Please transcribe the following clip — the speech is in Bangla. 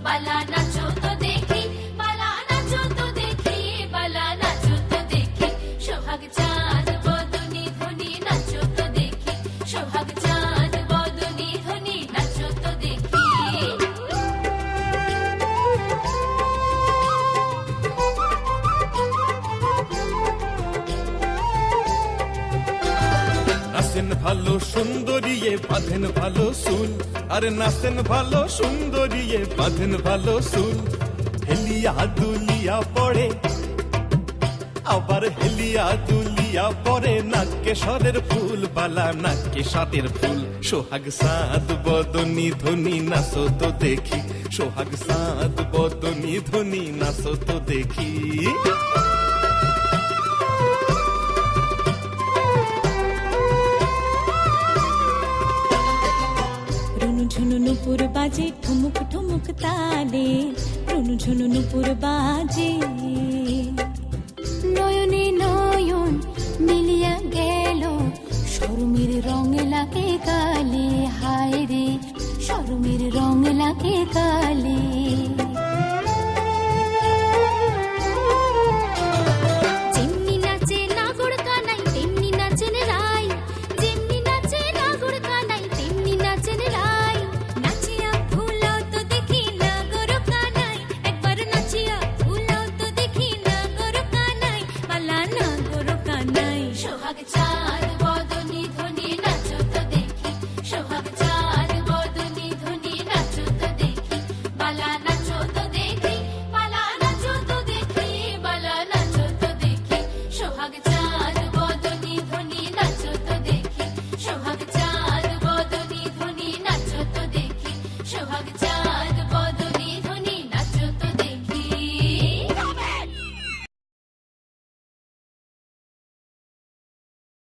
বালা নাচো তো দেখি, বালা নাচো তো দেখি, বালা নাচো তো দেখি, সোহাগ চাঁদ বদনি ধ্বনি নাচো তো দেখি, সোহাগ চাঁদ বদনি ধ্বনি নাচো তো দেখি। নাচেন ভালো সুন্দরীয়ে বাঁধেন ভালো চুল, আরে নাচেন ভালো সুন্দরীয়ে বাঁধেন ভালো চুল। হেলিয়া দুলিয়া পড়ে, আবার হেলিয়া দুলিয়া পড়ে, নাকেশ্বরের ফুল বালা নাকেশ্বরের ফুল। সোহাগ চাঁদ বদনি ধ্বনি নাচো তো দেখি, সোহাগ চাঁদ বদনি ধ্বনি নাচো তো দেখি। ঝুনু নুপুর বাজে ঠুমুক ঠুমুক তালে, রুনু ঝুনু নুপুর বাজে। নয়নে নয়ন মিলিয়া গেল, শরমের রং লাগে গালে, হায় রে শরমের রং লাগে গালে।